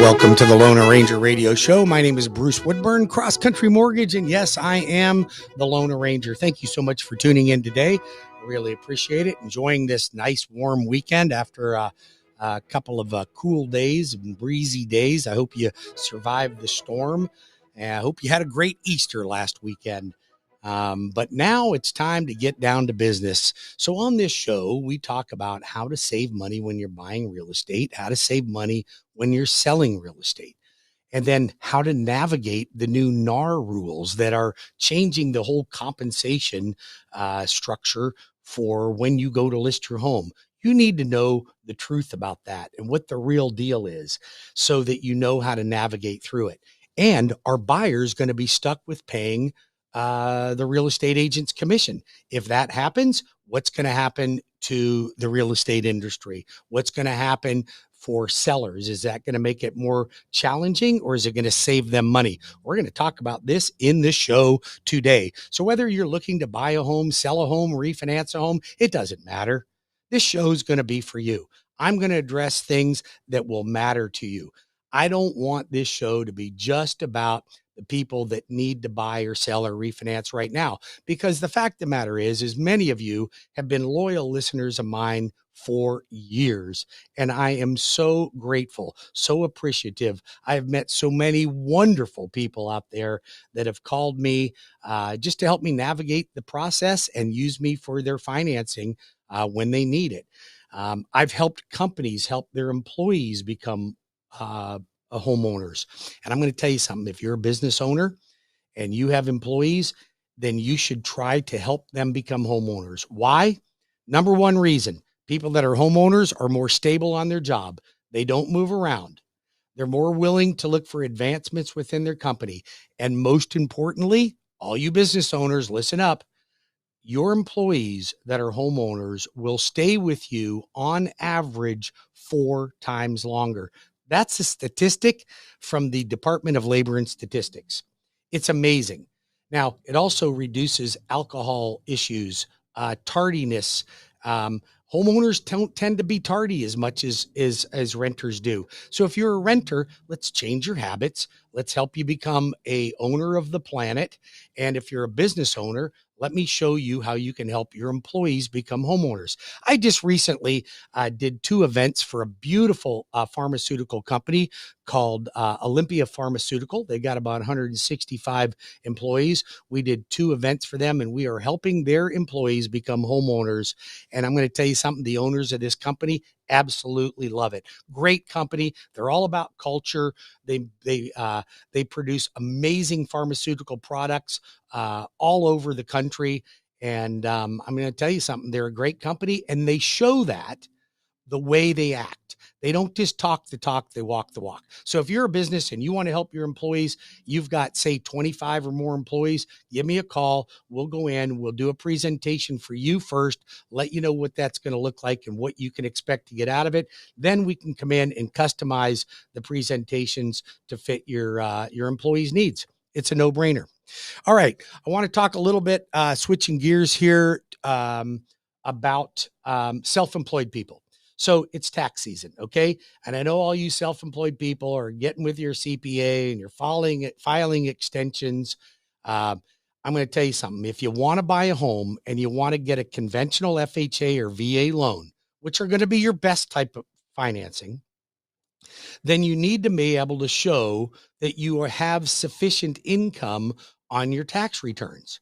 Welcome to the Loan Arranger Radio Show. My name is Bruce Woodburn, Cross Country Mortgage, and yes, I am the Loan Arranger. Thank you so much for tuning in today. I really appreciate it. Enjoying this nice warm weekend after a couple of cool days and breezy days. I hope you survived the storm, and I hope you had a great Easter last weekend. But now it's time to get down to business. So on this show, we talk about how to save money when you're buying real estate, how to save money when you're selling real estate, and then how to navigate the new NAR rules that are changing the whole compensation structure for when you go to list your home. You need to know the truth about that and what the real deal is so that you know how to navigate through it. And are buyers going to be stuck with paying the real estate agent's commission? If that happens, what's going to happen to the real estate industry? What's going to happen for sellers? Is that going to make it more challenging, or is it going to save them money? We're going to talk about this in the show today. So whether you're looking to buy a home, sell a home, refinance a home, it doesn't matter. This show is going to be for you. I'm going to address things that will matter to you. I don't want this show to be just about the people that need to buy or sell or refinance right now, because the fact of the matter is many of you have been loyal listeners of mine for years, and I am so grateful, so appreciative. I have met so many wonderful people out there that have called me just to help me navigate the process and use me for their financing when they need it. I've helped companies help their employees become homeowners. And I'm going to tell you something. If you're a business owner and you have employees, then you should try to help them become homeowners. Why? Number one reason, people that are homeowners are more stable on their job. They don't move around. They're more willing to look for advancements within their company. And most importantly, all you business owners, listen up. Your employees that are homeowners will stay with you on average 4 times longer. That's a statistic from the Department of Labor and Statistics. It's amazing. Now, it also reduces alcohol issues, tardiness. Homeowners don't tend to be tardy as much as renters do. So if you're a renter, let's change your habits. Let's help you become a owner of the planet. And if you're a business owner, let me show you how you can help your employees become homeowners. I just recently did 2 events for a beautiful pharmaceutical company called Olympia Pharmaceutical. They got about 165 employees. We did 2 events for them, and we are helping their employees become homeowners. And I'm going to tell you something, the owners of this company absolutely love it. Great company. They're all about culture. They produce amazing pharmaceutical products all over the country. And I'm going to tell you something. They're a great company, and they show that the way they act. They don't just talk the talk, they walk the walk. So if you're a business and you want to help your employees, you've got, say, 25 or more employees, give me a call. We'll go in, we'll do a presentation for you first, let you know what that's going to look like and what you can expect to get out of it. Then we can come in and customize the presentations to fit your employees' needs. It's a no-brainer. All right. I want to talk a little bit, switching gears here, about self-employed people. So it's tax season, okay? And I know all you self-employed people are getting with your CPA and you're filing extensions. I'm going to tell you something. If you want to buy a home and you want to get a conventional FHA or VA loan, which are going to be your best type of financing, then you need to be able to show that you have sufficient income on your tax returns.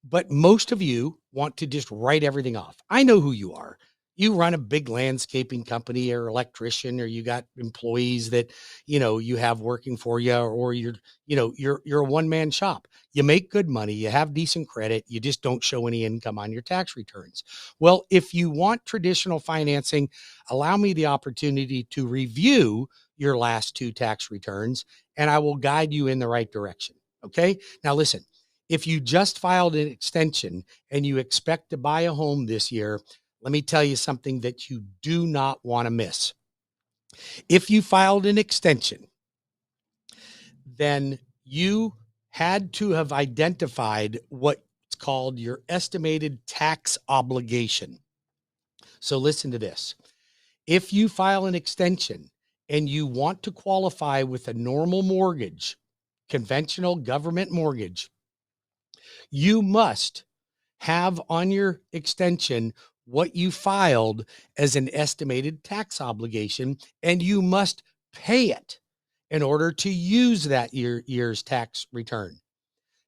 But most of you want to just write everything off. I know who you are. You run a big landscaping company or electrician, or you got employees that, you have working for you, or you're a one-man shop. You make good money. You have decent credit. You just don't show any income on your tax returns. Well, if you want traditional financing, allow me the opportunity to review your last 2 tax returns, and I will guide you in the right direction. Okay. Now listen, if you just filed an extension and you expect to buy a home this year, let me tell you something that you do not want to miss. If you filed an extension, then you had to have identified what's called your estimated tax obligation. So listen to this. If you file an extension and you want to qualify with a normal mortgage, conventional government mortgage, you must have on your extension what you filed as an estimated tax obligation, and you must pay it in order to use that year's tax return.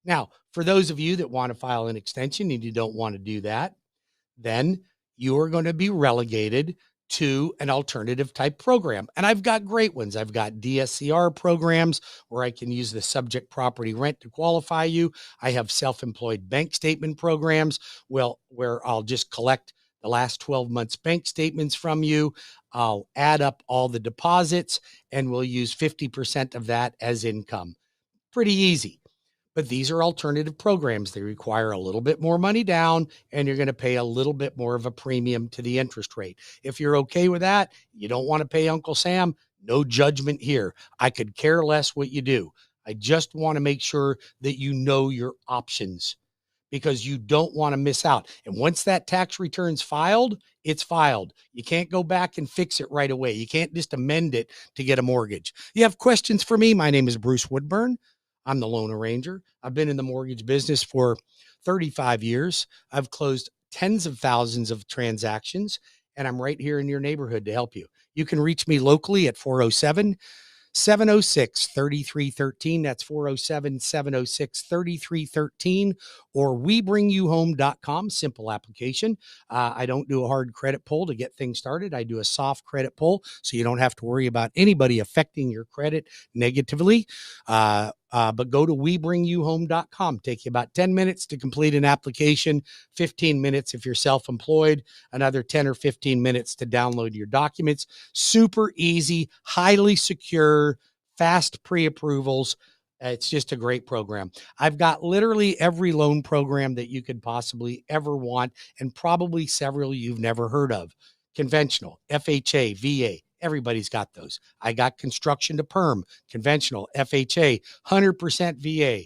Now, for those of you that want to file an extension and you don't want to do that, then you are going to be relegated to an alternative type program. And I've got great ones. I've got DSCR programs where I can use the subject property rent to qualify you. I have self-employed bank statement programs, where I'll just collect the last 12 months bank statements from you. I'll add up all the deposits and we'll use 50% of that as income. Pretty easy. But these are alternative programs. They require a little bit more money down, and you're going to pay a little bit more of a premium to the interest rate. If you're okay with that, you don't want to pay Uncle Sam, no judgment here. I could care less what you do. I just want to make sure that you know your options, because you don't want to miss out. And once that tax return's filed, it's filed. You can't go back and fix it right away. You can't just amend it to get a mortgage. You have questions for me? My name is Bruce Woodburn. I'm the loan arranger. I've been in the mortgage business for 35 years. I've closed tens of thousands of transactions, and I'm right here in your neighborhood to help you. You can reach me locally at 407-706-3313. That's 407-706-3313, or webringyouhome.com. Simple application. I don't do a hard credit pull to get things started. I do a soft credit pull, so you don't have to worry about anybody affecting your credit negatively. But go to webringyouhome.com. Take you about 10 minutes to complete an application, 15 minutes if you're self-employed, another 10 or 15 minutes to download your documents. Super easy, highly secure, fast pre-approvals. It's just a great program. I've got literally every loan program that you could possibly ever want, and probably several you've never heard of. Conventional, FHA, VA. Everybody's got those. I got construction to perm, conventional, FHA, 100% VA.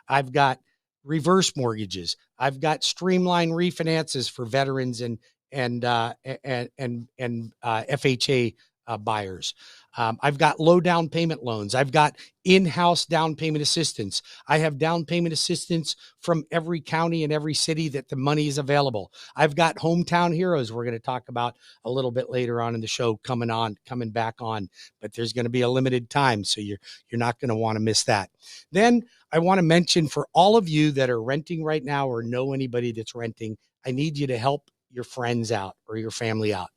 I've got reverse mortgages. I've got streamlined refinances for veterans and FHA buyers. I've got low down payment loans. I've got in-house down payment assistance. I have down payment assistance from every county and every city that the money is available. I've got hometown heroes we're going to talk about a little bit later on in the show coming back on, but there's going to be a limited time, so you're not going to want to miss that. Then I want to mention, for all of you that are renting right now or know anybody that's renting, I need you to help your friends out or your family out.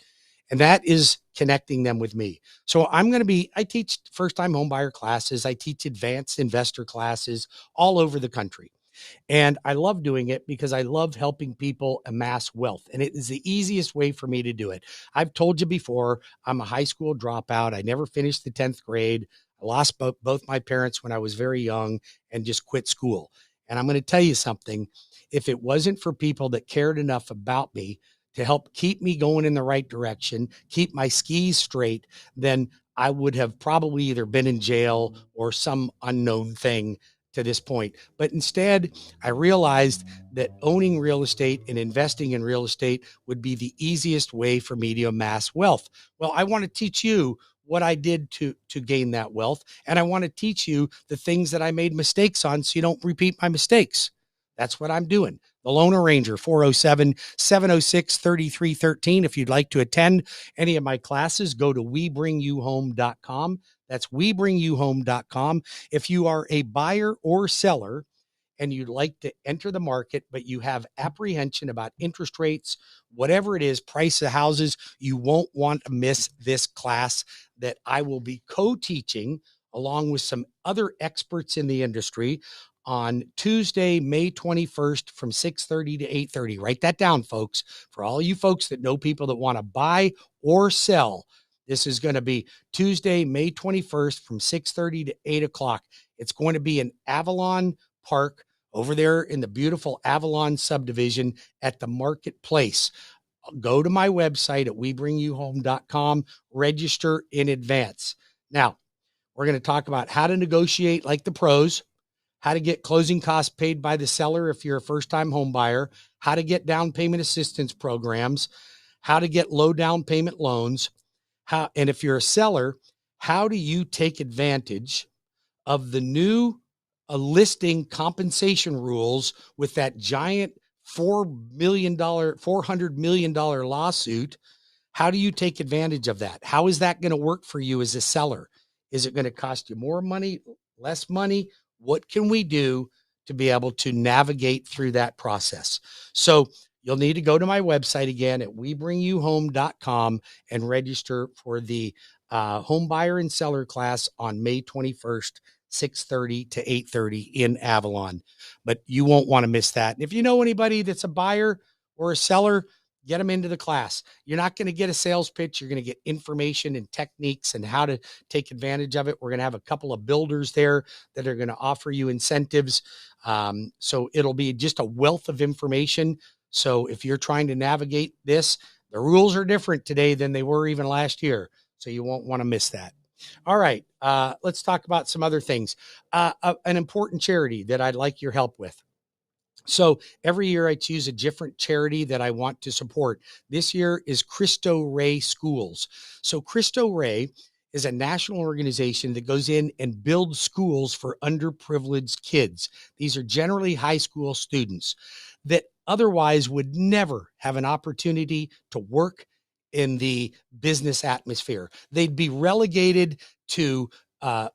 And that is connecting them with me. So I teach first-time homebuyer classes. I teach advanced investor classes all over the country. And I love doing it because I love helping people amass wealth. And it is the easiest way for me to do it. I've told you before, I'm a high school dropout. I never finished the 10th grade. I lost both my parents when I was very young and just quit school. And I'm going to tell you something. If it wasn't for people that cared enough about me to help keep me going in the right direction, keep my skis straight, then I would have probably either been in jail or some unknown thing to this point. But instead, I realized that owning real estate and investing in real estate would be the easiest way for me to amass wealth. Well, I want to teach you what I did to gain that wealth. And I want to teach you the things that I made mistakes on so you don't repeat my mistakes. That's what I'm doing. The Loan Arranger, 407-706-3313. If you'd like to attend any of my classes, go to webringyouhome.com. That's webringyouhome.com. If you are a buyer or seller and you'd like to enter the market, but you have apprehension about interest rates, whatever it is, price of houses, you won't want to miss this class that I will be co-teaching along with some other experts in the industry on Tuesday, May 21st from 6:30 to 8:30. Write that down, folks. For all you folks that know people that want to buy or sell, this is going to be Tuesday, May 21st from 6:30 to 8 o'clock. It's going to be in Avalon Park over there in the beautiful Avalon subdivision at the marketplace. Go to my website at webringyouhome.com, register in advance. Now, we're going to talk about how to negotiate like the pros, how to get closing costs paid by the seller if you're a first-time home buyer, how to get down payment assistance programs, how to get low down payment loans, and if you're a seller, how do you take advantage of the new listing compensation rules with that giant $400 million lawsuit? How do you take advantage of that? How is that going to work for you as a seller? Is it going to cost you more money, less money? What can we do to be able to navigate through that process? So you'll need to go to my website again at webringyouhome.com and register for the home buyer and seller class on May 21st, 6:30 to 8:30 in Avalon. But you won't want to miss that. And if you know anybody that's a buyer or a seller, get them into the class. You're not going to get a sales pitch. You're going to get information and techniques and how to take advantage of it. We're going to have a couple of builders there that are going to offer you incentives. So it'll be just a wealth of information. So if you're trying to navigate this, the rules are different today than they were even last year. So you won't want to miss that. All right. Let's talk about some other things. An important charity that I'd like your help with. So every year I choose a different charity that I want to support. This year is Cristo Rey Schools. So Cristo Rey is a national organization that goes in and builds schools for underprivileged kids. These are generally high school students that otherwise would never have an opportunity to work in the business atmosphere. They'd be relegated to a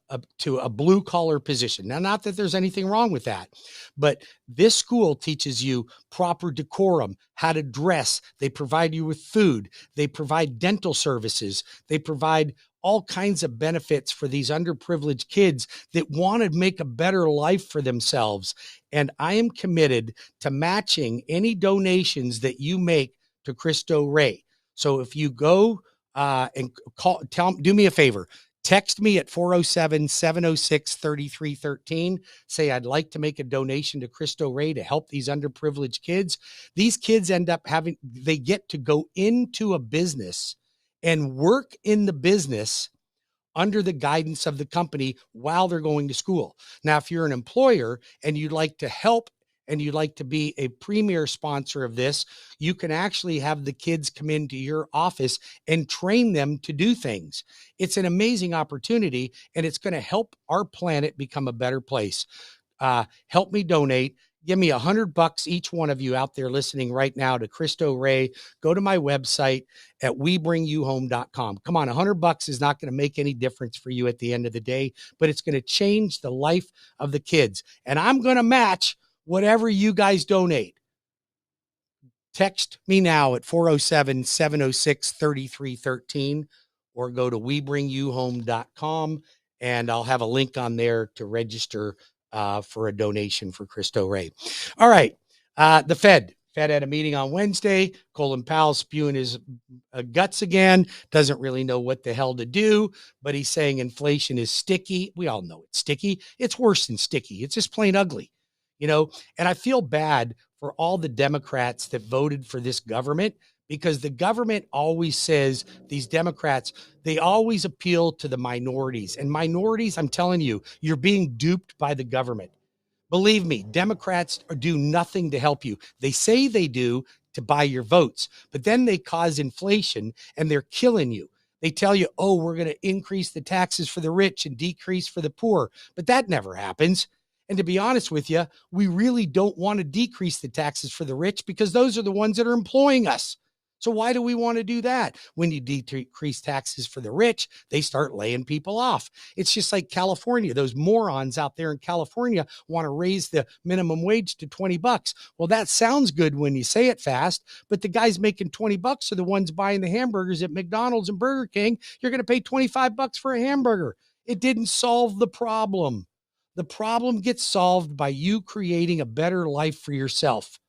blue collar position. Now, not that there's anything wrong with that, but this school teaches you proper decorum, how to dress. They provide you with food. They provide dental services. They provide all kinds of benefits for these underprivileged kids that want to make a better life for themselves. And I am committed to matching any donations that you make to Cristo Rey. So if you go and do me a favor, text me at 407-706-3313. Say, I'd like to make a donation to Cristo Rey to help these underprivileged kids. These kids end up they get to go into a business and work in the business under the guidance of the company while they're going to school. Now, if you're an employer and you'd like to help and you'd like to be a premier sponsor of this, you can actually have the kids come into your office and train them to do things. It's an amazing opportunity, and it's going to help our planet become a better place. Help me donate. Give me $100 each one of you out there listening right now to Cristo Rey. Go to my website at webringyouhome.com. Come on, $100 is not going to make any difference for you at the end of the day, but it's going to change the life of the kids. And I'm going to match whatever you guys donate. Text me now at 407-706-3313 or go to webringyouhome.com and I'll have a link on there to register for a donation for Cristo Rey. All right. The Fed had a meeting on Wednesday. Colin Powell spewing his guts again. Doesn't really know what the hell to do, but he's saying inflation is sticky. We all know it's sticky. It's worse than sticky. It's just plain ugly. And I feel bad for all the Democrats that voted for this government, because the government always says, these Democrats, they always appeal to the minorities. And minorities, I'm telling you, you're being duped by the government. Believe me, Democrats do nothing to help you. They say they do to buy your votes, but then they cause inflation and they're killing you. They tell you, oh, we're going to increase the taxes for the rich and decrease for the poor, but that never happens. And to be honest with you, we really don't want to decrease the taxes for the rich because those are the ones that are employing us. So why do we want to do that? When you decrease taxes for the rich, they start laying people off. It's just like California. Those morons out there in California want to raise the minimum wage to $20. Well, that sounds good when you say it fast, but the guys making $20 are the ones buying the hamburgers at McDonald's and Burger King. You're going to pay $25 for a hamburger. It didn't solve the problem. The problem gets solved by you creating a better life for yourself.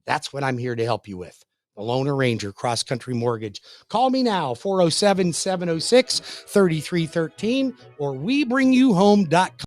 That's what I'm here to help you with. The Lone Ranger, Cross Country Mortgage. Call me now, 407-706-3313 or webringyouhome.com.